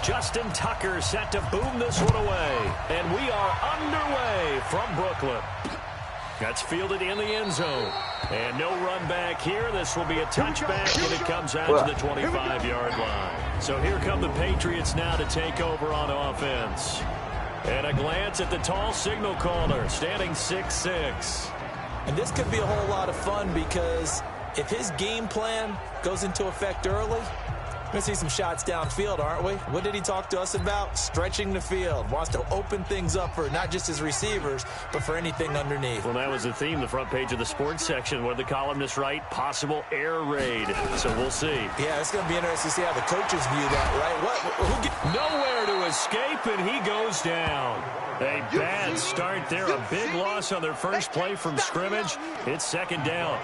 Justin Tucker set to boom this one away. And we are underway from Brooklyn. That's fielded in the end zone. And no run back here. This will be a touchback, and it comes out to the 25-yard line. So here come the Patriots now to take over on offense. And a glance at the tall signal caller, standing 6'6". And this could be a whole lot of fun because if his game plan goes into effect early, we're going to see some shots downfield, aren't we? What did he talk to us about? Stretching the field. Wants to open things up for not just his receivers, but for anything underneath. Well, that was the theme, the front page of the sports section. What did the columnists write? Possible air raid. So we'll see. Yeah, it's going to be interesting to see how the coaches view that, right? Nowhere to escape, and he goes down. A bad start there. A big loss on their first play from scrimmage. It's second down.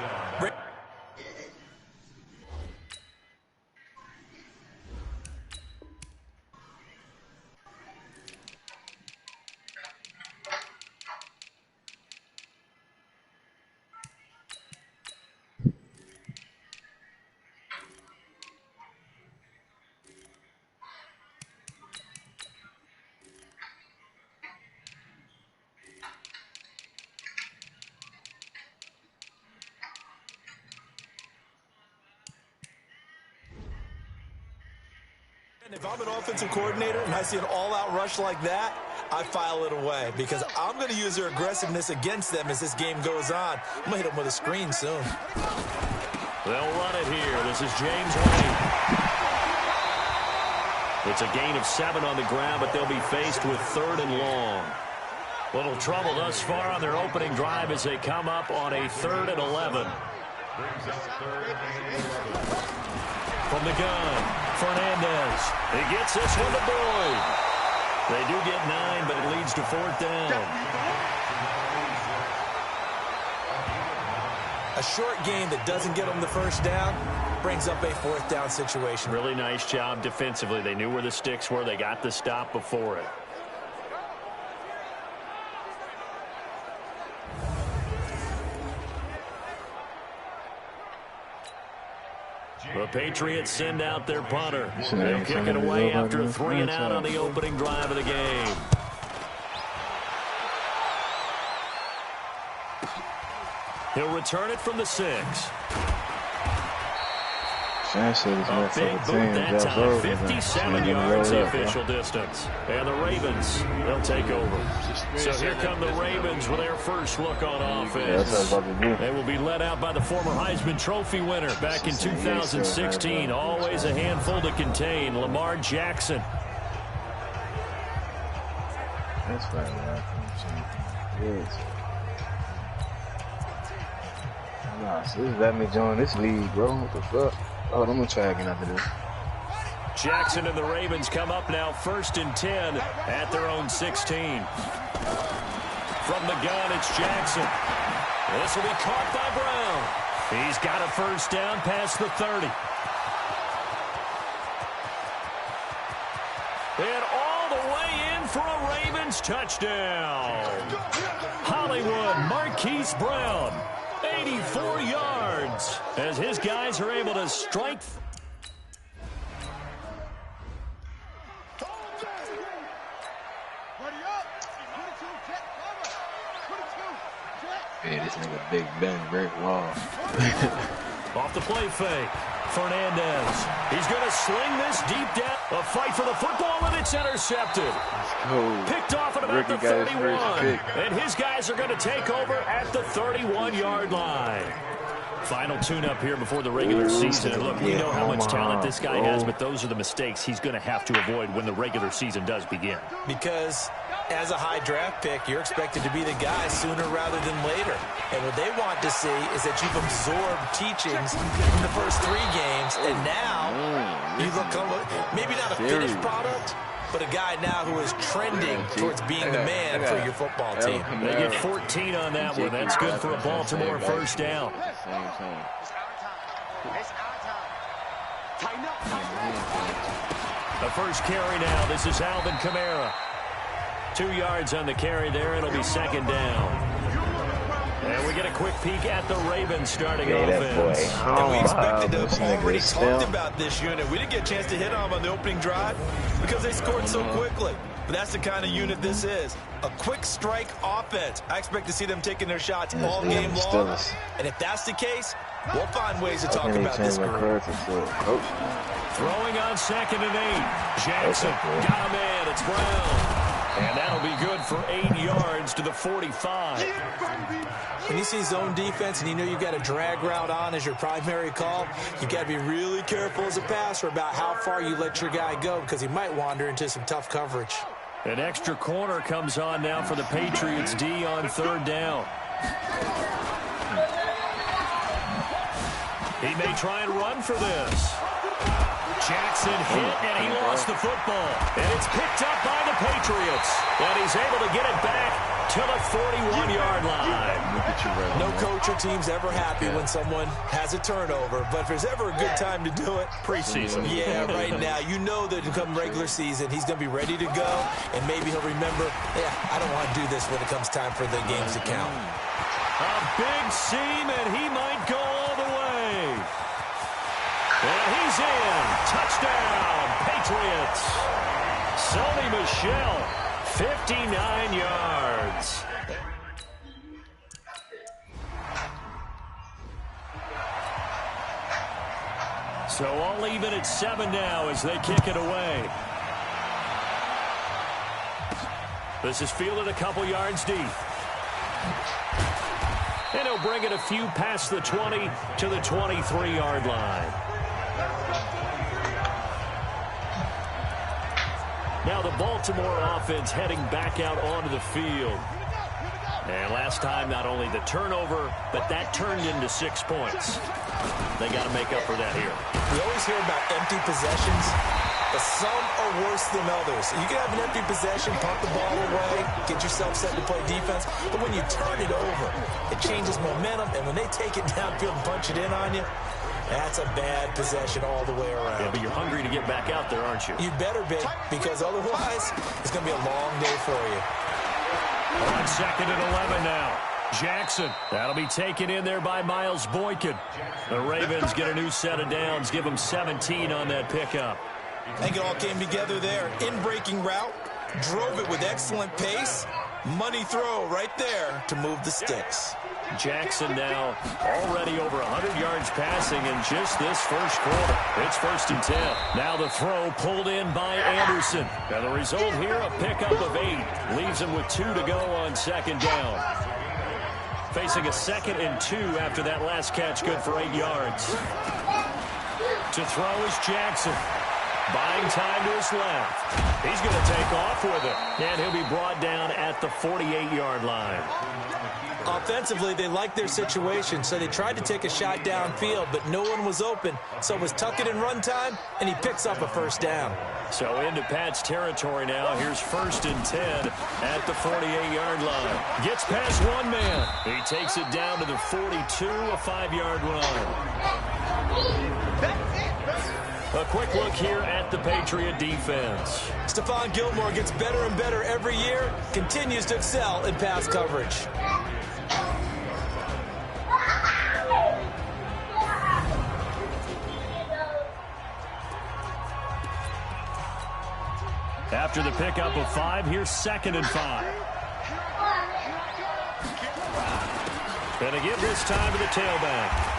If I'm an offensive coordinator and I see an all-out rush like that, I file it away because I'm going to use their aggressiveness against them as this game goes on. I'm going to hit them with a screen soon. They'll run it here. This is James Wayne. It's a gain of 7 on the ground, but they'll be faced with 3rd and long. Little trouble thus far on their opening drive as they come up on a 3rd and 11. From the gun, Fernandez. He gets this one to Boyd. They do get 9, but it leads to 4th down. A short game that doesn't get them the first down brings up a 4th down situation. Really nice job defensively. They knew where the sticks were. They got the stop before it. The Patriots send out their punter. They'll kick it away after 3 and out on the opening drive of the game. He'll return it from the 6. A big boot that time. 57 yards the official distance. And the Ravens, they'll take over. So here come the Ravens with their first look on offense. They will be led out by the former Heisman Trophy winner back in 2016. Always a handful to contain, Lamar Jackson. That's fine, yes. Nah, so this let me join this league, bro. What the fuck? Oh, I'm gonna try again after this. Jackson and the Ravens come up now 1st and 10 at their own 16. From the gun, it's Jackson. This will be caught by Brown. He's got a 1st down past the 30. And all the way in for a Ravens touchdown. Hollywood Marquise Brown. 84 yards as his guys are able to strike. Yeah, this nigga Big Ben, great wall. Off the play fake. Fernandez. He's going to sling this deep down. A fight for the football, and it's intercepted. Picked off at about the 31. And his guys are going to take over at the 31-yard line. Final tune-up here before the regular season. And look, we know how much talent this guy has, but those are the mistakes he's going to have to avoid when the regular season does begin. Because as a high draft pick, you're expected to be the guy sooner rather than later. And what they want to see is that you've absorbed teachings from the first 3 games, and now you look maybe not a finished product, but a guy now who is trending towards being the man for your football team. They get 14 on that one. That's good for a Baltimore 1st down. The first carry now. This is Alvin Kamara. 2 yards on the carry there. It'll be 2nd down. And we get a quick peek at the Ravens starting offense. And we expected to have already talked about this unit. We didn't get a chance to hit on them on the opening drive because they scored so quickly. But that's the kind of unit this is. A quick strike offense. I expect to see them taking their shots all game long. And if that's the case, we'll find ways to talk about this group. Throwing on 2nd and 8. Jackson got a man. It's Brown. And that'll be good for 8 yards to the 45. When you see zone defense and you know you've got a drag route on as your primary call, you've got to be really careful as a passer about how far you let your guy go because he might wander into some tough coverage. An extra corner comes on now for the Patriots D on 3rd down. He may try and run for this. Jackson hit, and he lost the football. And it's picked up by the Patriots. And he's able to get it back to the 41-yard line. No coach or team's ever happy when someone has a turnover. But if there's ever a good time to do it, preseason. Yeah, right now. You know that come regular season, he's going to be ready to go. And maybe he'll remember, yeah, I don't want to do this when it comes time for the games to count. A big seam, and he might go all the way. And he's in. Touchdown, Patriots. Sony Michel, 59 yards. So all even at 7 now as they kick it away. This is fielded a couple yards deep. And he'll bring it a few past the 20 to the 23-yard line. Now the Baltimore offense heading back out onto the field. And last time, not only the turnover, but that turned into 6 points. They got to make up for that here. We always hear about empty possessions, but some are worse than others. You can have an empty possession, pump the ball away, get yourself set to play defense, but when you turn it over, it changes momentum, and when they take it downfield and punch it in on you, that's a bad possession all the way around. Yeah, but you're hungry to get back out there, aren't you? You better be, because otherwise, it's going to be a long day for you. On 2nd and 11 now. Jackson. That'll be taken in there by Miles Boykin. The Ravens get a new set of downs. Give them 17 on that pickup. I think it all came together there. In-breaking route. Drove it with excellent pace. Money throw right there to move the sticks. Jackson now already over 100 yards passing in just this first quarter. It's 1st and 10. Now the throw pulled in by Anderson. And the result here, a pickup of 8. Leaves him with 2 to go on 2nd down. Facing a 2nd and 2 after that last catch, good for 8 yards. To throw is Jackson. Buying time to his left. He's going to take off with it. And he'll be brought down at the 48-yard line. Offensively, they liked their situation, so they tried to take a shot downfield, but no one was open. So it was tuck it in run time, and he picks up a 1st down. So into Pat's territory now. Here's 1st and 10 at the 48-yard line. Gets past one man. He takes it down to the 42, a 5-yard run. A quick look here at the Patriot defense. Stephon Gilmore gets better and better every year, continues to excel in pass coverage. After the pickup of 5, here's 2nd and 5. And they give this time to the tailback.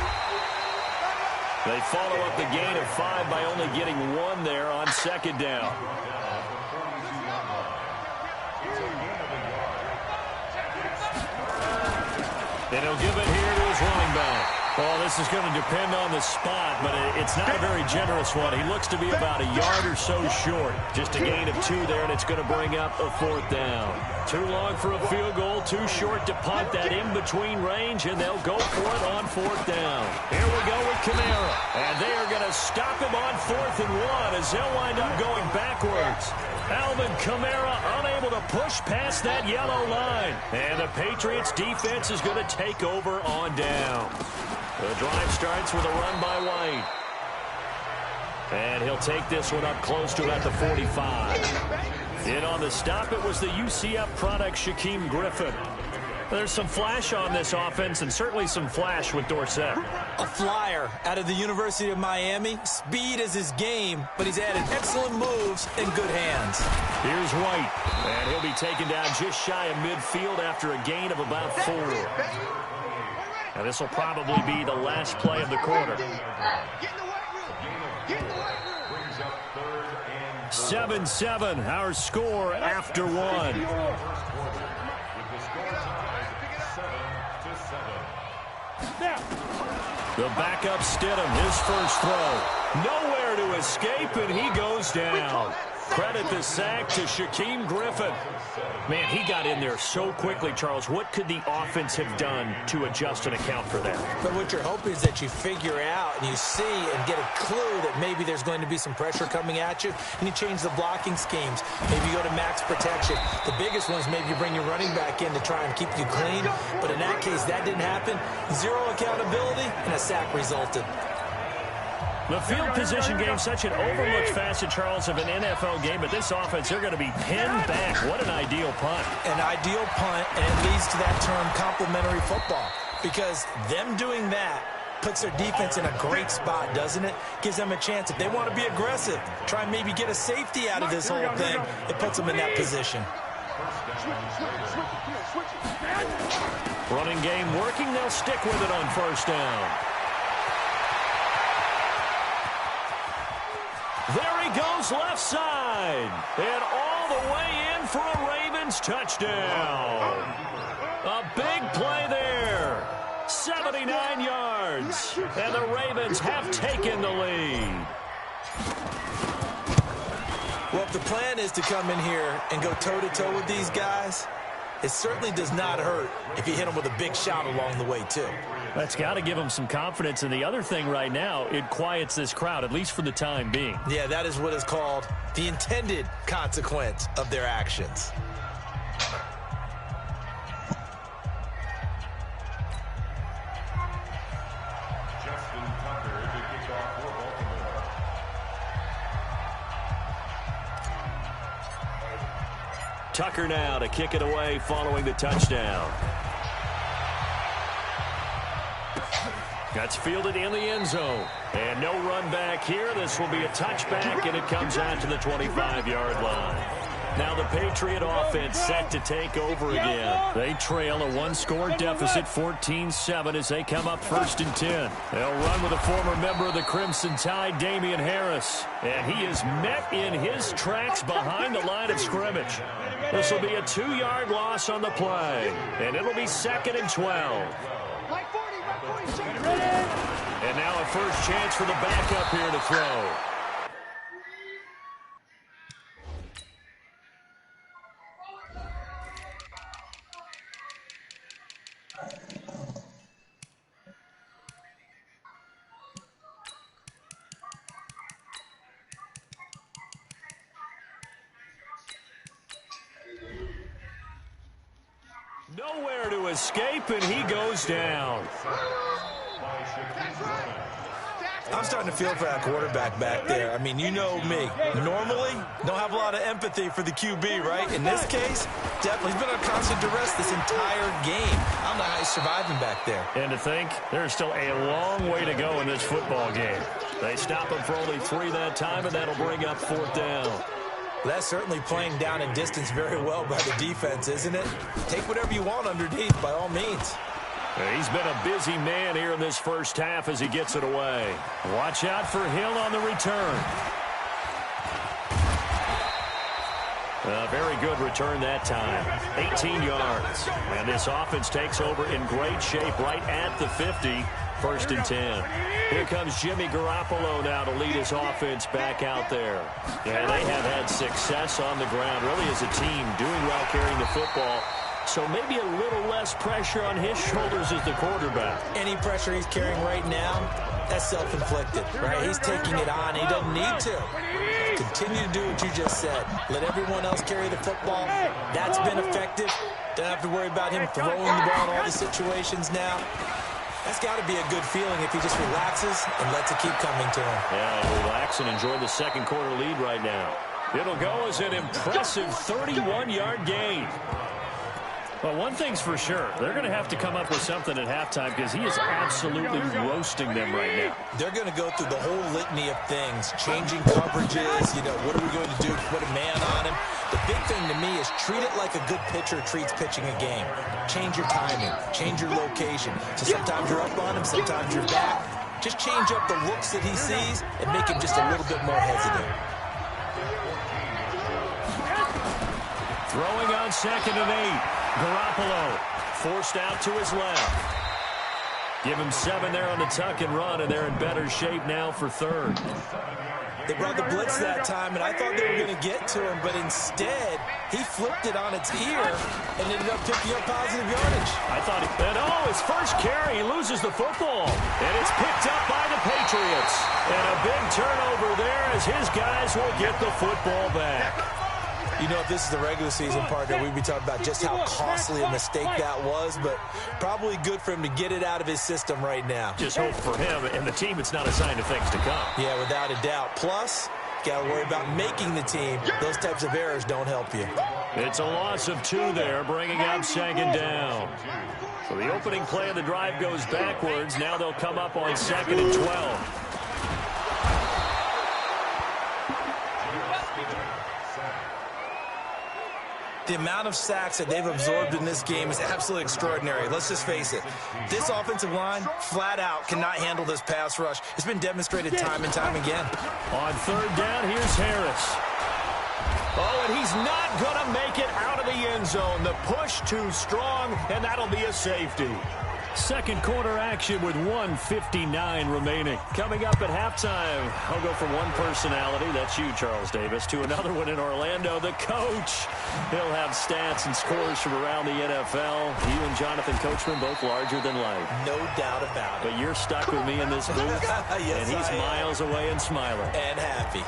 They follow up the gain of 5 by only getting 1 there on 2nd down. And he'll give it here to his running back. Well, this is going to depend on the spot, but it's not a very generous one. He looks to be about a yard or so short. Just a gain of 2 there, and it's going to bring up a 4th down. Too long for a field goal, too short to punt. That in-between range, and they'll go for it on 4th down. Here we go with Kamara. And they are going to stop him on 4th and 1 as they'll wind up going backwards. Alvin Kamara unable to push past that yellow line. And the Patriots defense is going to take over on down. The drive starts with a run by White. And he'll take this one up close to about the 45. In on the stop, it was the UCF product, Shaquem Griffin. There's some flash on this offense and certainly some flash with Dorsett. A flyer out of the University of Miami. Speed is his game, but he's added excellent moves and good hands. Here's White, and he'll be taken down just shy of midfield after a gain of about 4. And this will probably be the last play of the quarter. 7-7, our score after 1. The backup Stidham, his first throw. Nowhere to escape, and he goes down. Credit the sack to Shaquem Griffin. Man, he got in there so quickly, Charles. What could the offense have done to adjust and account for that? But what you're hoping is that you figure out and you see and get a clue that maybe there's going to be some pressure coming at you, and you change the blocking schemes. Maybe you go to max protection. The biggest one is maybe you bring your running back in to try and keep you clean. But in that case, that didn't happen. 0 accountability, and a sack resulted. The field position game, such an overlooked facet, Charles, of an NFL game, but this offense, they're going to be pinned back. What an ideal punt. An ideal punt, and it leads to that term complementary football, because them doing that puts their defense in a great spot, doesn't it? Gives them a chance. If they want to be aggressive, try and maybe get a safety out of this whole thing, it puts them in that position. Running game working. They'll stick with it on first down. There he goes, left side. And all the way in for a Ravens touchdown. A big play there. 79 yards. And the Ravens have taken the lead. Well, if the plan is to come in here and go toe-to-toe with these guys, it certainly does not hurt if you hit them with a big shot along the way, too. That's got to give them some confidence. And the other thing right now, it quiets this crowd, at least for the time being. Yeah, that is what is called the intended consequence of their actions. Tucker now to kick it away following the touchdown. That's fielded in the end zone. And no run back here. This will be a touchback, and it comes out to the 25-yard line. Now the Patriot offense set to take over again. They trail a one-score deficit, 14-7, as they come up 1st and 10. They'll run with a former member of the Crimson Tide, Damian Harris. And he is met in his tracks behind the line of scrimmage. This will be a 2-yard loss on the play. And it'll be 2nd and 12. And now a first chance for the backup here to throw. Nowhere to escape, and he goes down. I'm starting to feel for that quarterback back there. I mean, you know me. Normally, don't have a lot of empathy for the QB, right? In this case, definitely. He's been on constant duress this entire game. I don't know how he's surviving back there. And to think, there's still a long way to go in this football game. They stop him for only 3 that time, and that'll bring up 4th down. That's certainly playing down in distance very well by the defense, isn't it? Take whatever you want underneath, by all means. He's been a busy man here in this first half as he gets it away. Watch out for Hill on the return. A very good return that time. 18 yards. And this offense takes over in great shape right at the 50. 1st and 10. Here comes Jimmy Garoppolo now to lead his offense back out there. Yeah, they have had success on the ground, really as a team, doing well carrying the football. So maybe a little less pressure on his shoulders as the quarterback. Any pressure he's carrying right now, that's self-inflicted, right? He's taking it on. He doesn't need to. Continue to do what you just said. Let everyone else carry the football. That's been effective. Don't have to worry about him throwing the ball in all the situations now. That's got to be a good feeling if he just relaxes and lets it keep coming to him. Yeah, relax and enjoy the second quarter lead right now. It'll go as an impressive 31-yard gain. Well, one thing's for sure. They're going to have to come up with something at halftime because he is absolutely roasting them right now. They're going to go through the whole litany of things, changing coverages, what are we going to do to put a man on him? The big thing to me is treat it like a good pitcher treats pitching a game. Change your timing, change your location. So sometimes you're up on him, sometimes you're back. Just change up the looks that he sees and make him just a little bit more hesitant. Throwing on 2nd and 8. Garoppolo forced out to his left. Give him 7 there on the tuck and run, and they're in better shape now for 3rd. They brought the blitz that time, and I thought they were going to get to him, but instead, he flipped it on its ear and ended up picking up positive yardage. I thought, his first carry, he loses the football, and it's picked up by the Patriots. And a big turnover there as his guys will get the football back. If this is the regular season, partner, we'd be talking about just how costly a mistake that was, but probably good for him to get it out of his system right now. Just hope for him and the team it's not a sign of things to come. Yeah, without a doubt. Plus, got to worry about making the team. Those types of errors don't help you. It's a loss of 2 there, bringing up 2nd down. So the opening play of the drive goes backwards. Now they'll come up on 2nd and 12. The amount of sacks that they've absorbed in this game is absolutely extraordinary. Let's just face it. This offensive line, flat out, cannot handle this pass rush. It's been demonstrated time and time again. On 3rd down, here's Harris. Oh, and he's not going to make it out of the end zone. The push too strong, and that'll be a safety. Second quarter action with 1:59 remaining. Coming up at halftime, I'll go from one personality, that's you, Charles Davis, to another one in Orlando, the coach. He'll have stats and scores from around the NFL. You and Jonathan Coachman, both larger than life. No doubt about it. But you're stuck with me in this booth, yes, and he's miles away and smiling. And happy.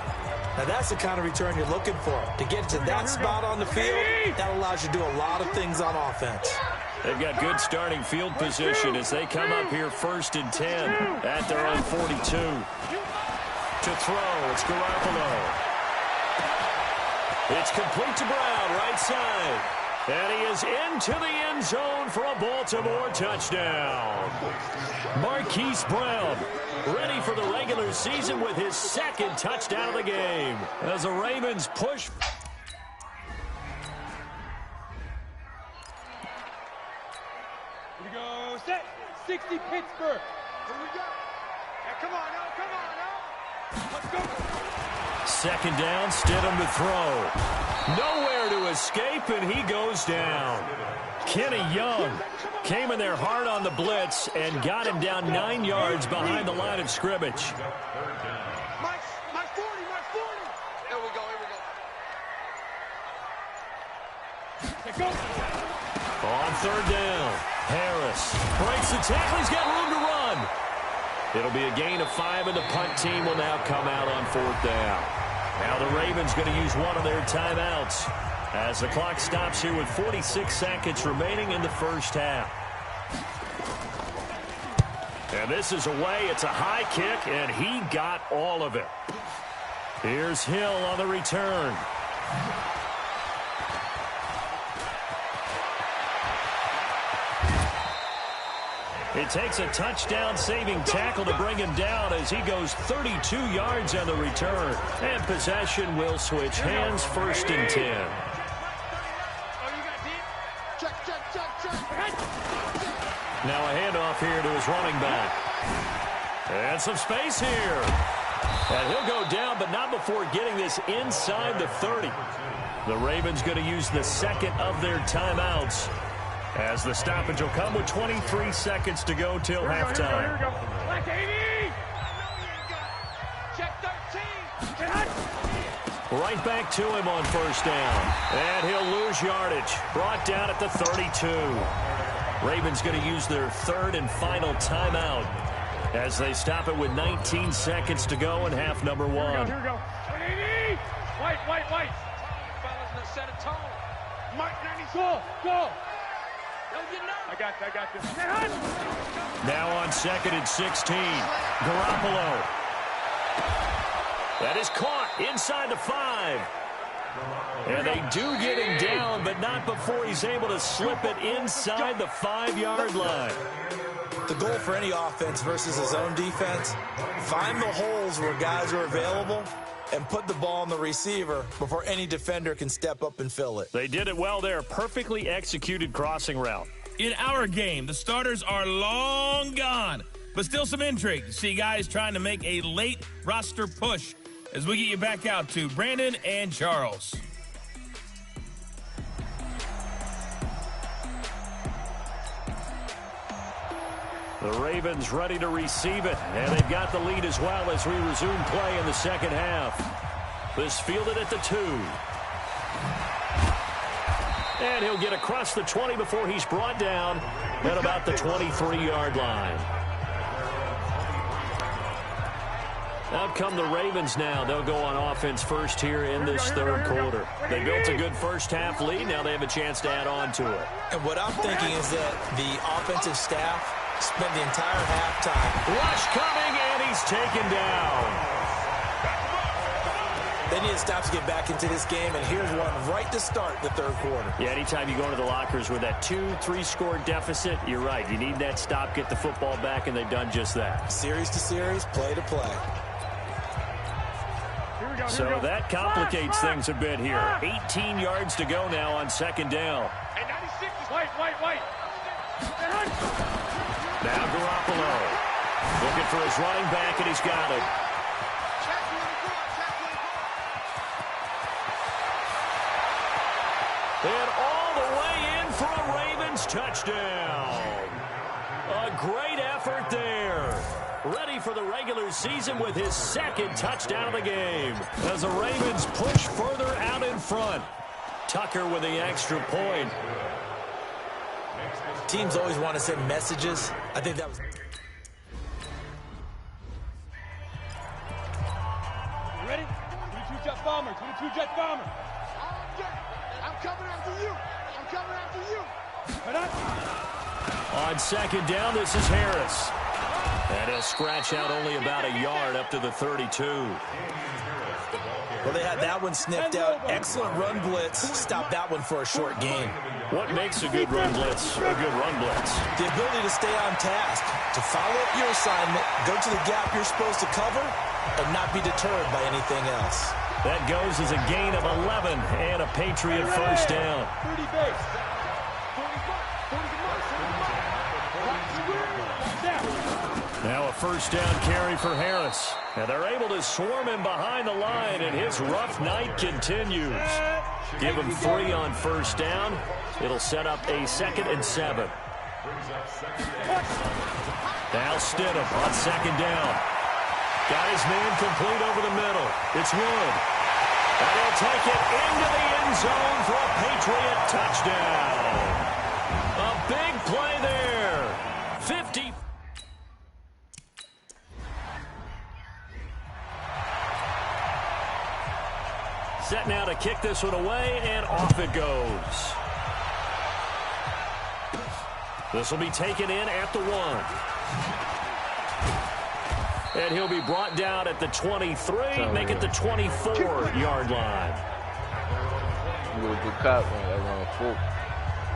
Now, that's the kind of return you're looking for. To get to that spot on the field, that allows you to do a lot of things on offense. They've got good starting field position as they come up here 1st and 10 at their own 42. To throw, it's Garoppolo. It's complete to Brown, right side. And he is into the end zone for a Baltimore touchdown. Marquise Brown ready for the regular season with his 2nd touchdown of the game. As the Ravens push. Here we go. Set. 60 Pittsburgh. Here we go. Yeah, come on now. Let's go. 2nd down, Stidham to throw. Nowhere to escape, and he goes down. Kenny Young came in there hard on the blitz and got him down 9 yards behind the line of scrimmage. My 40. Here we go. On 3rd down, Harris breaks the tackle. He's got room to run. It'll be a gain of 5, and the punt team will now come out on 4th down. Now the Ravens going to use one of their timeouts as the clock stops here with 46 seconds remaining in the first half. And this is away. It's a high kick, and he got all of it. Here's Hill on the return. It takes a touchdown-saving tackle to bring him down as he goes 32 yards on the return. And possession will switch hands, 1st and 10. Now a handoff here to his running back. And some space here. And he'll go down, but not before getting this inside the 30. The Ravens going to use the 2nd of their timeouts, as the stoppage will come with 23 seconds to go till halftime. Here we go. Black 80. Check 13. Right back to him on 1st down. And he'll lose yardage. Brought down at the 32. Ravens going to use their 3rd and final timeout as they stop it with 19 seconds to go in half number 1. Here we go. 80. White. Fellas in the set of tone. Mike 94. Go. I got this. Now on 2nd and 16. Garoppolo. That is caught inside the 5. And they do get him down, but not before he's able to slip it inside the 5-yard line. The goal for any offense versus his own defense, find the holes where guys are available and put the ball on the receiver before any defender can step up and fill it. They did it well there. Perfectly executed crossing route. In our game, the starters are long gone, but still some intrigue to see guys trying to make a late roster push as we get you back out to Brandon and Charles. The Ravens ready to receive it, and they've got the lead as well as we resume play in the second half. This fielded at the 2. And he'll get across the 20 before he's brought down at about the 23-yard line. Out come the Ravens now. They'll go on offense first here in this third quarter. They built a good first half lead. Now they have a chance to add on to it. And what I'm thinking is that the offensive staff spent the entire halftime. Rush coming, and he's taken down. They need to stop to get back into this game, and here's one right to start the third quarter. Yeah, anytime you go into the lockers with that 2-3 score deficit, you're right. You need that stop, get the football back, and they've done just that. Series to series, play to play. So that complicates things a bit here. 18 yards to go now on second down. And 96 is white. Now Garoppolo looking for his running back, and he's got it. And all the way in for a Ravens touchdown. A great effort there. Ready for the regular season with his second touchdown of the game as the Ravens push further out in front. Tucker with the extra point. Teams always want to send messages. I think that was... Ready? 22 jet bomber. 22 jet bomber. I'm coming after you. On second down, this is Harris. And he'll scratch out only about a yard up to the 32. Well, they had that one sniffed out. Excellent run blitz. Stop that one for a short gain. What makes a good run blitz a good run blitz? The ability to stay on task, to follow up your assignment, go to the gap you're supposed to cover, and not be deterred by anything else. That goes as a gain of 11 and a Patriot first down. 30 base. Now a first down carry for Harris. And they're able to swarm him behind the line, and his rough night continues. Give him 3 on first down. It'll set up a 2nd and 7. Now Stidham on second down. Got his man complete over the middle. It's Wood. And he'll take it into the end zone for a Patriot touchdown. A big play there. 50. Set now to kick this one away, and off it goes. This will be taken in at the 1. And he'll be brought down at the 23, make it the 24-yard line.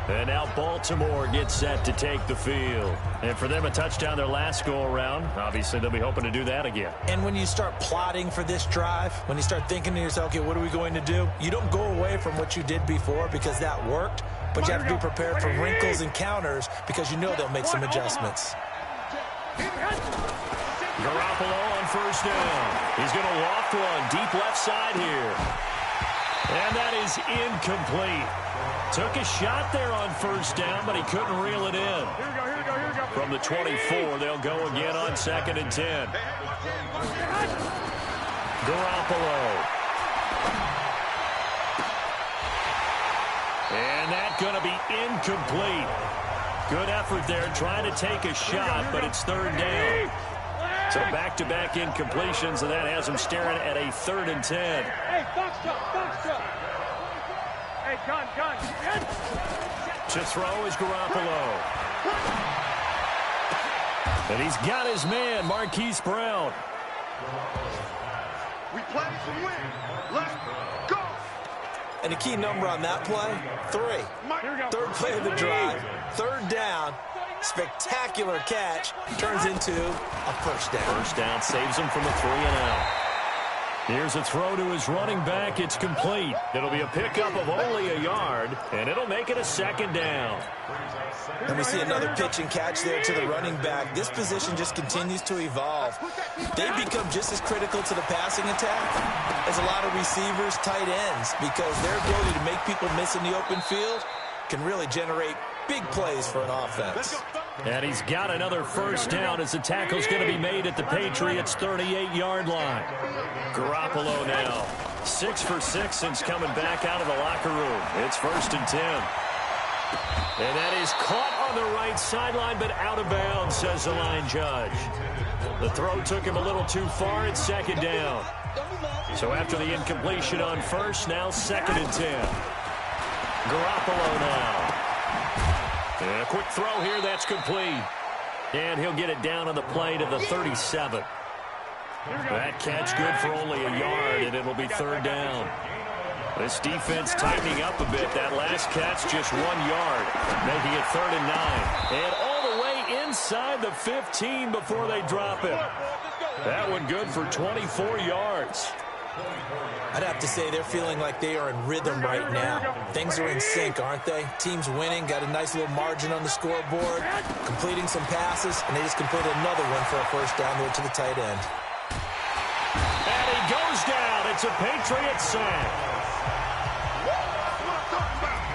And now Baltimore gets set to take the field. And for them, a touchdown their last go-around. Obviously, they'll be hoping to do that again. And when you start plotting for this drive, when you start thinking to yourself, okay, what are we going to do? You don't go away from what you did before because that worked, but you have to be prepared for wrinkles and counters because you know they'll make some adjustments. Garoppolo on first down. He's going to loft one deep left side here. And that is incomplete. Took a shot there on first down, but he couldn't reel it in. Here we go. From the 24, they'll go again on 2nd and 10. Garoppolo. And that's going to be incomplete. Good effort there, trying to take a shot, but it's 3rd down. So back-to-back incompletions, and that has him staring at a 3rd and 10. Hey, box truck. Hey, gun. To throw is Garoppolo. And he's got his man, Marquise Brown. We play to win. Let's go. And the key number on that play, 3. Third play of the drive, third down, spectacular catch, turns into a first down. First down saves him from a 3-and-out. Here's a throw to his running back. It's complete. It'll be a pickup of only a yard, and it'll make it a second down. And we see another pitch and catch there to the running back. This position just continues to evolve. They become just as critical to the passing attack as a lot of receivers, tight ends, because their ability to make people miss in the open field can really generate big plays for an offense. And he's got another first down as the tackle's going to be made at the Patriots' 38-yard line. Garoppolo now. 6 for 6 since coming back out of the locker room. It's 1st and 10. And that is caught on the right sideline, but out of bounds, says the line judge. The throw took him a little too far. It's 2nd down. So after the incompletion on first, now 2nd and 10. Garoppolo now. And a quick throw here, that's complete. And he'll get it down on the play to the 37. That catch good for only a yard, and it'll be 3rd down. This defense tightening up a bit. That last catch just 1 yard, making it 3rd and 9. And all the way inside the 15 before they drop him. That one good for 24 yards. I'd have to say they're feeling like they are in rhythm right now. Things are in sync, aren't they? Team's winning, got a nice little margin on the scoreboard, completing some passes, and they just completed another one for a first down there to the tight end. And he goes down. It's a Patriot sack.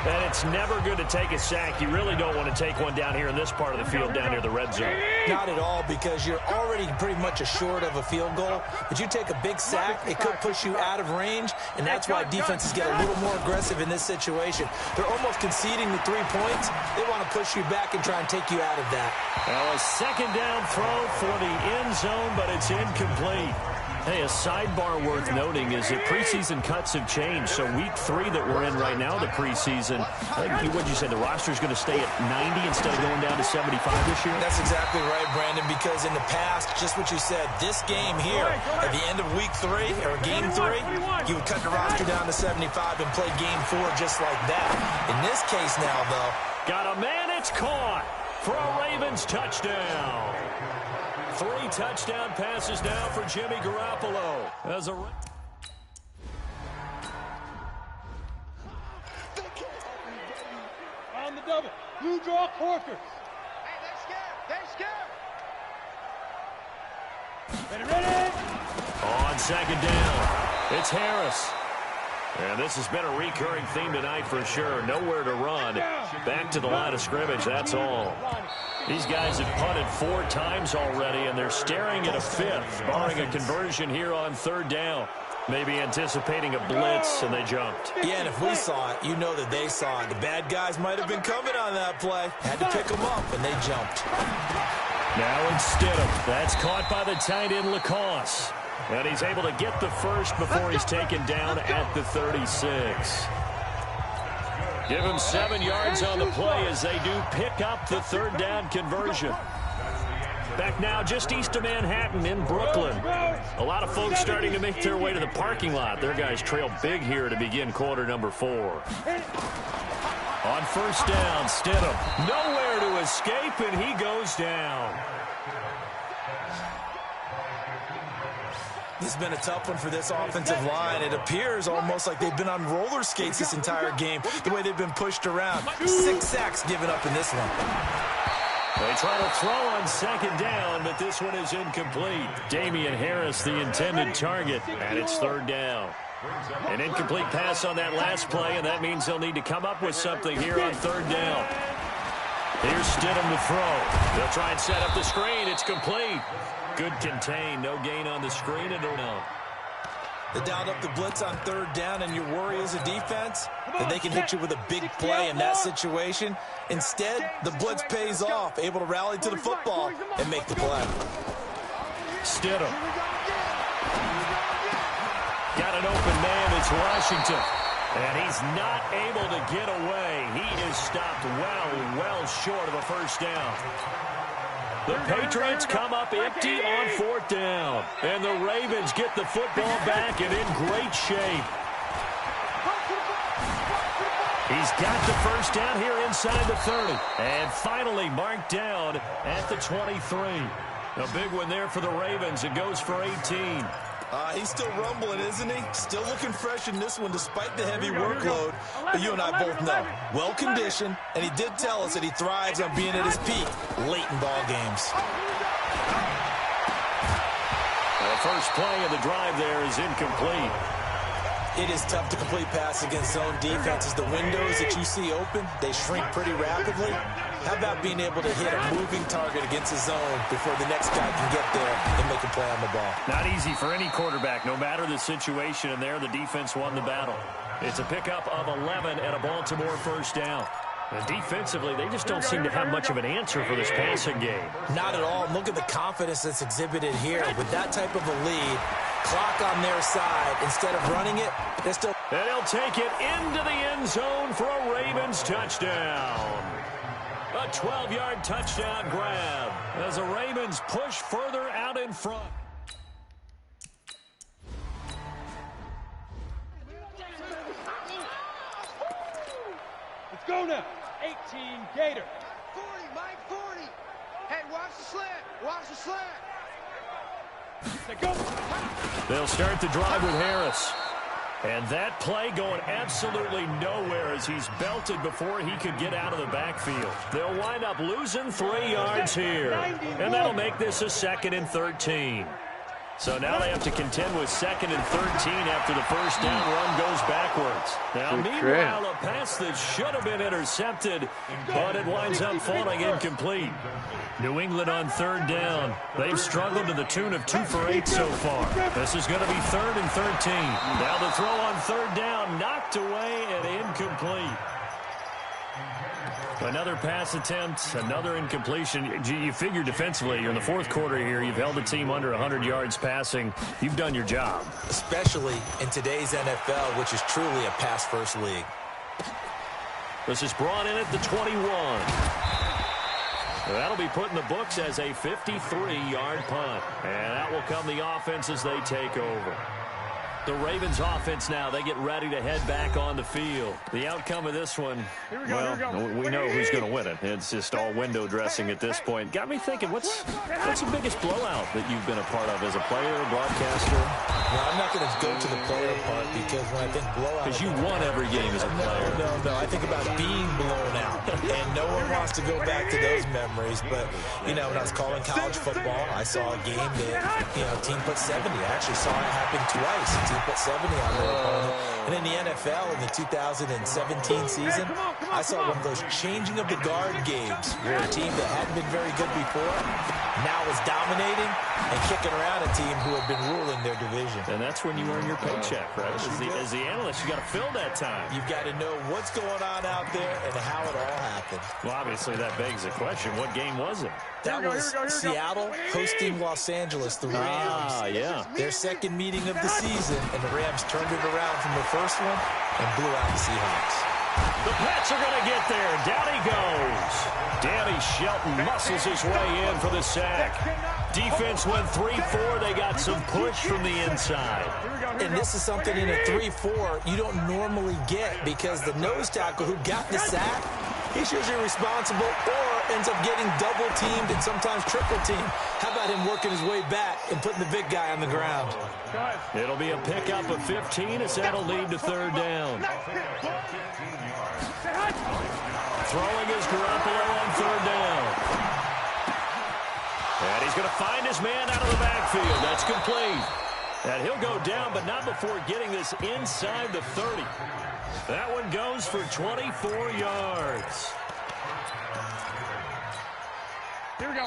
And it's never good to take a sack. You really don't want to take one down here in this part of the field, down near the red zone. Not at all, because you're already pretty much assured of a field goal. But you take a big sack, it could push you out of range, and that's why defenses get a little more aggressive in this situation. They're almost conceding the 3 points. They want to push you back and try and take you out of that. Now a 2nd down throw for the end zone, but it's incomplete. Hey, a sidebar worth noting is that preseason cuts have changed. So week 3 that we're in right now, the preseason, I think what'd you say, the roster's going to stay at 90 instead of going down to 75 this year? That's exactly right, Brandon, because in the past, just what you said, this game here, at the end of week 3, or game 3, you would cut the roster down to 75 and play game 4 just like that. In this case now, though. Got a man, it's caught for a Ravens touchdown. 3 touchdown passes now for Jimmy Garoppolo. As a on the double. Blue draw Corker. Hey, they're scared. Ready? On 2nd down, it's Harris. And this has been a recurring theme tonight for sure. Nowhere to run. Back to the line of scrimmage, that's all. These guys have punted 4 times already, and they're staring at a 5th, barring a conversion here on 3rd down. Maybe anticipating a blitz, and they jumped. Yeah, and if we saw it, you know that they saw it. The bad guys might have been coming on that play. Had to pick them up, and they jumped. Now it's Stidham. That's caught by the tight end, Lacoste. And he's able to get the first before he's taken down at the 36. Give him 7 yards on the play as they do pick up the 3rd down conversion. Back now just east of Manhattan in Brooklyn. A lot of folks starting to make their way to the parking lot. Their guys trail big here to begin quarter number 4. On 1st down, Stidham nowhere to escape, and he goes down. This has been a tough one for this offensive line. It appears almost like they've been on roller skates this entire game, the way they've been pushed around. 6 sacks given up in this one. They try to throw on 2nd down, but this one is incomplete. Damian Harris, the intended target, and it's 3rd down. An incomplete pass on that last play, and that means they'll need to come up with something here on 3rd down. Here's Stidham to throw. They'll try and set up the screen. It's complete. Good contain. No gain on the screen. And no. They dialed up the blitz on 3rd down, and your worry as a defense that they can hit you with a big play in that situation. Instead, the blitz pays off, able to rally to the football and make the play. Stidham. Got an open man. It's Washington. And he's not able to get away. He is stopped well short of a first down. The Patriots come up empty on 4th down. And the Ravens get the football back and in great shape. He's got the first down here inside the 30. And finally marked down at the 23. A big one there for the Ravens. It goes for 18. He's still rumbling, isn't he? Still looking fresh in this one despite the heavy workload. But you and I both know, well-conditioned, and he did tell us that he thrives on being at his peak late in ball games. The first play of the drive there is incomplete. It is tough to complete pass against zone defenses. The windows that you see open, they shrink pretty rapidly. How about being able to hit a moving target against a zone before the next guy can get there and make a play on the ball? Not easy for any quarterback, no matter the situation, and there the defense won the battle. It's a pickup of 11 and a Baltimore first down. And defensively, they just don't seem to have much of an answer for this passing game. Not at all. Look at the confidence that's exhibited here. With that type of a lead, clock on their side, instead of running it, they're still... And he'll take it into the end zone for a Ravens touchdown. A 12-yard touchdown grab as the Ravens push further out in front. Let's go now. 18 Gator. 40, Mike, 40. Hey, watch the slant. Watch the slant. Let's go. They'll start the drive with Harris. And that play going absolutely nowhere as he's belted before he could get out of the backfield. They'll wind up losing 3 yards here. And that'll make this a 2nd and 13. So now they have to contend with 2nd and 13 after the first down run goes backwards. Now, meanwhile, a pass that should have been intercepted, but it winds up falling incomplete. New England on 3rd down. They've struggled to the tune of 2 for 8 so far. This is going to be 3rd and 13. Now the throw on 3rd down, knocked away and incomplete. Another pass attempt, another incompletion. You figure defensively, you're in the 4th quarter here. You've held the team under 100 yards passing. You've done your job. Especially in today's NFL, which is truly a pass-first league. This is brought in at the 21. That'll be put in the books as a 53-yard punt. And that will come the offense as they take over. The Ravens offense now, they get ready to head back on the field. The outcome of this one, well, we know who's going to win it. It's just all window dressing at this point. Got me thinking, what's the biggest blowout that you've been a part of as a player, broadcaster? Well, I'm not going to go to the player part because when I think blowout... Because you won every game as a player. No. I think about being blown out. And no one wants to go back to those memories. But, you know, when I was calling college football, I saw a game that, you know, team put 70. I actually saw it happen twice. Team put 70 on their opponent. And in the NFL, in the 2017 season, I saw one of those changing of the guard games where a team that hadn't been very good before now is dominating and kicking around a team who had been ruling their division. And that's when you earn your paycheck, right? As the analyst, you got to fill that time. You've got to know what's going on out there and how it all happened. Well, obviously, that begs the question, what game was it? That was Seattle hosting Los Angeles, the Rams. Yeah. Their second meeting of the season, and the Rams turned it around from the first one and blew out the Seahawks. The Pats are going to get there. Down he goes. Danny Shelton muscles his way in for the sack. Defense went 3-4. They got some push from the inside. And this is something in a 3-4 you don't normally get because the nose tackle who got the sack, he's usually responsible or ends up getting double-teamed and sometimes triple-teamed. How about him working his way back and putting the big guy on the ground? It'll be a pickup of 15 as that'll lead to 3rd down. Throwing is Garoppolo on 3rd down. And he's going to find his man out of the backfield. That's complete. And he'll go down, but not before getting this inside the 30. That one goes for 24 yards.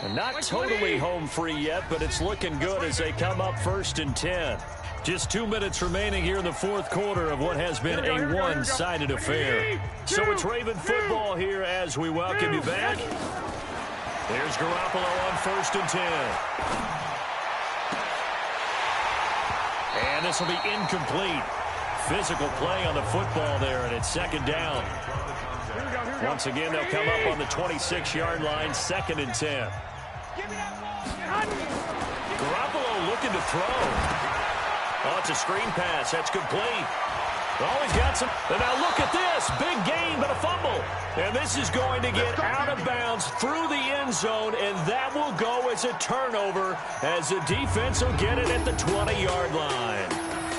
And not totally home free yet, but it's looking good as they come up 1st and 10. Just 2 minutes remaining here in the 4th quarter of what has been a one-sided affair. So it's Raven football here as we welcome you back. There's Garoppolo on 1st and 10. And this will be incomplete. Physical play on the football there, and it's 2nd down. Once again, they'll come up on the 26-yard line, 2nd and 10. Garoppolo looking to throw. Oh, it's a screen pass. That's complete. Oh, he's got some. And now look at this. Big gain, but a fumble. And this is going to get out of bounds through the end zone, and that will go as a turnover as the defense will get it at the 20-yard line.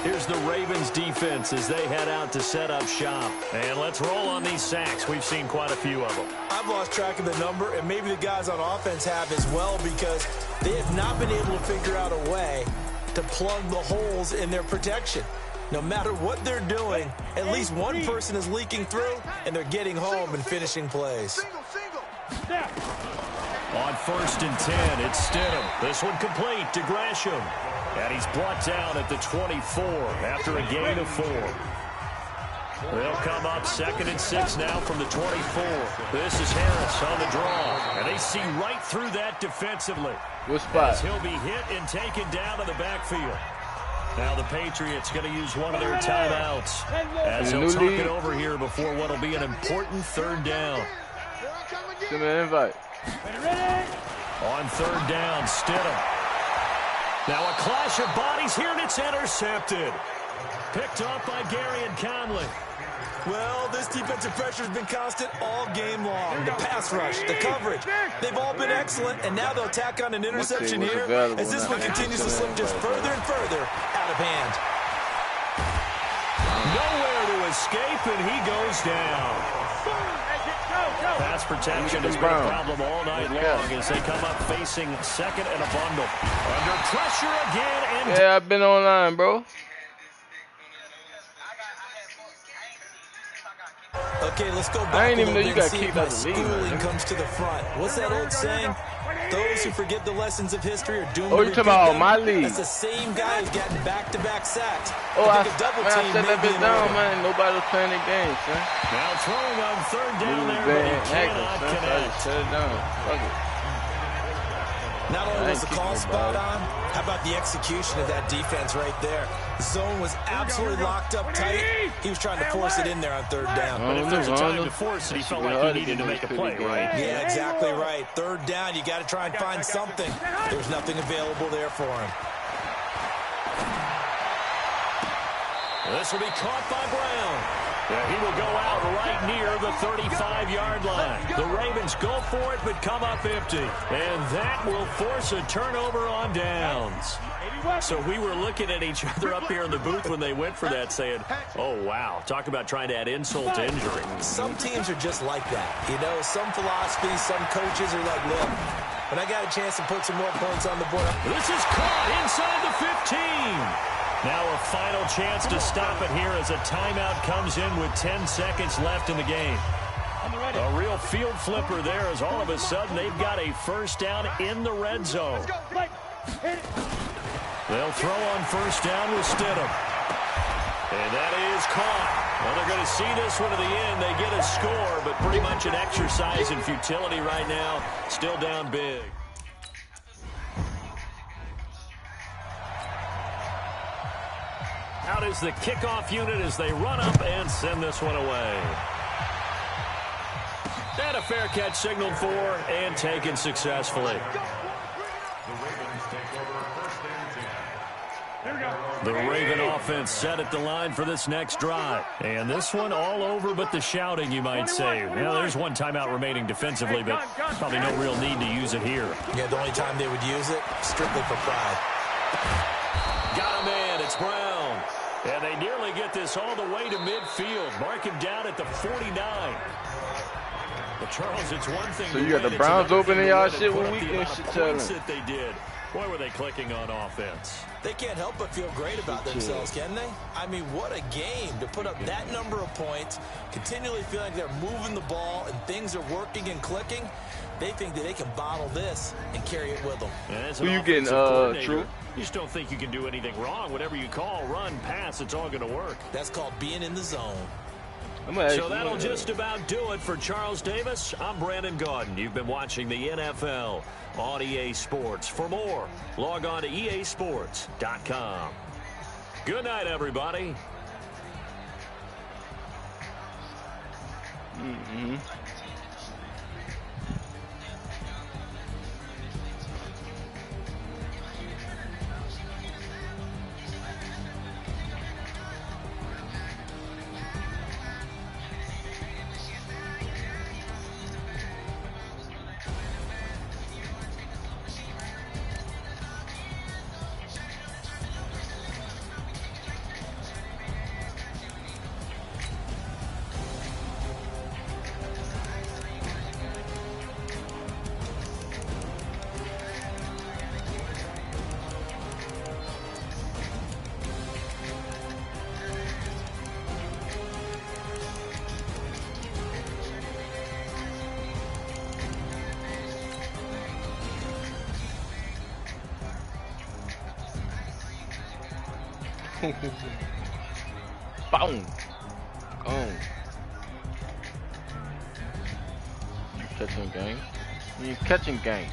Here's the Ravens defense as they head out to set up shop. And let's roll on these sacks. We've seen quite a few of them. I've lost track of the number, and maybe the guys on offense have as well, because they have not been able to figure out a way to plug the holes in their protection. No matter what they're doing, at least one person is leaking through, and they're getting home and finishing plays. On 1st and 10, it's Stidham. This one complete to Gresham. And he's brought down at the 24 after a gain of 4. They'll come up 2nd and 6 now from the 24. This is Harris on the draw. And they see right through that defensively. What spot? As he'll be hit and taken down to the backfield. Now the Patriots going to use one of their timeouts as they'll talk it over here before what will be an important 3rd down. Give me an invite. On 3rd down, Stidham. Now a clash of bodies here, and it's intercepted. Picked off by Gary and Conley. Well, this defensive pressure has been constant all game long. The pass rush, the coverage, they've all been excellent, and now they'll tack on an interception here as this one continues to slip just further and further out of hand. Nowhere to escape, and he goes down. Pass protection has been a problem all night long as they come up facing 2nd and a bundle. Under pressure again. And yeah, I've been online, bro. Okay, let's go back a little bit and see if my schooling comes to the front. What's that old saying? Those who forget the lessons of history are doomed to repeat them. Oh, you talking about my league? That's the same guy who's gotten back-to-back sacks. Oh, I think a double said team that bit down, man. Nobody was playing the game, son. Now throwing on 3rd down there, but he cannot connect. Shut it down. Fuck it. Not only was the call spot on, how about the execution of that defense right there? The zone was absolutely locked up tight. He was trying to force it in there on 3rd down. But if there's a time to force it, he felt like he needed to make a play, right? Yeah, exactly right. 3rd down, you got to try and find something. There's nothing available there for him. This will be caught by Brown. Yeah, he will go out right near the 35-yard line. The Ravens go for it, but come up empty. And that will force a turnover on downs. So we were looking at each other up here in the booth when they went for that saying, oh, wow, talk about trying to add insult to injury. Some teams are just like that. You know, some philosophies, some coaches are like, look, when I got a chance to put some more points on the board. This is caught inside the 15. Now a final chance to stop it here as a timeout comes in with 10 seconds left in the game. A real field flipper there as all of a sudden they've got a 1st down in the red zone. They'll throw on 1st down with Stidham. And that is caught. Well, they're going to see this one to the end. They get a score, but pretty much an exercise in futility right now. Still down big. Out is the kickoff unit as they run up and send this one away. And a fair catch signaled for and taken successfully. The Raven offense set at the line for this next drive. And this one all over but the shouting, you might say. Well, there's one timeout remaining defensively, but probably no real need to use it here. Yeah, the only time they would use it, strictly for pride. Got a man, it's Brown. And they nearly get this all the way to midfield. Mark him down at the 49. But Charles, it's one thing. So you got the Browns open in y'all shit with weekend shit that they did. Boy, were they clicking on offense. They can't help but feel great about themselves, can they? I mean, what a game to put up that number of points, continually feel like they're moving the ball and things are working and clicking. They think that they can bottle this and carry it with them. Who you getting, True? You just don't think you can do anything wrong. Whatever you call, run, pass, it's all going to work. That's called being in the zone. So that'll just about do it for Charles Davis. I'm Brandon Gaudin. You've been watching the NFL on EA Sports. For more, log on to easports.com. Good night, everybody. Boom. Boom. You catching game? You catching game?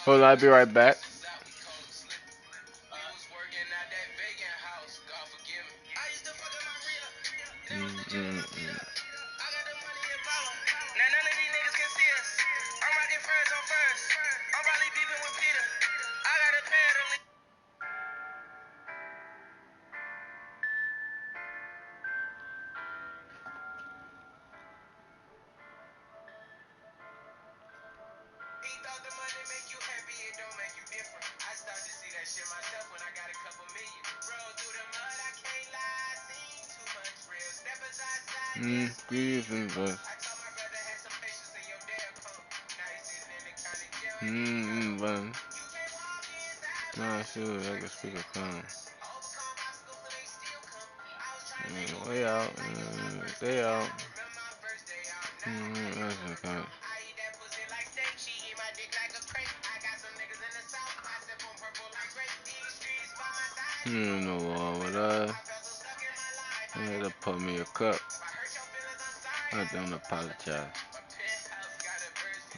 Hold on, I'll be right back. Nah, shoot, I can speak a phone. Way out, they out. No wall with us. They had to put me a cup. I don't apologize.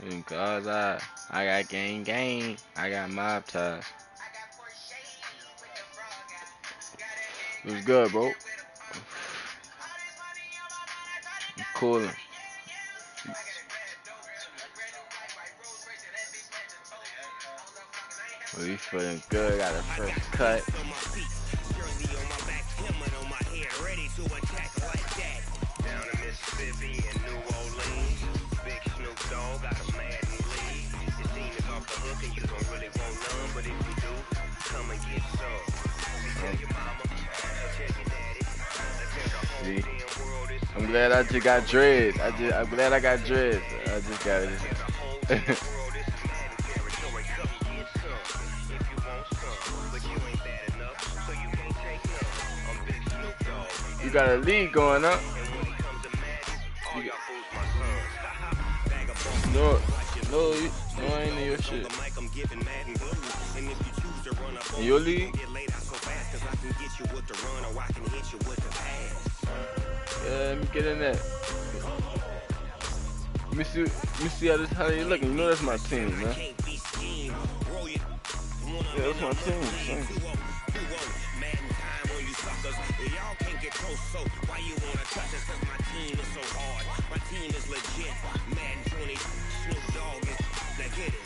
Because I got gang. I got mob ties. It was good, bro. I'm coolin'. Well, you feeling good, got a first cut. Down in Mississippi and New Orleans, Big Snoop Dogg got a Madden lead. Your team is off the hook and you don't really want none, but if you do, come and get some. Tell your mama, tell your daddy, tell the whole damn world it's I'm glad I just got dreads. I'm glad I got dreads. I just got it. You got a lead going up. No, I ain't in your shit. In your league? Yeah, let me get in there. Let me see how they looking. You know that's my team, man. Yeah, that's my team. Son. So why you wanna touch us? Cause my team is so hard. My team is legit. Madden 20, Snoop Dogg is, now get it.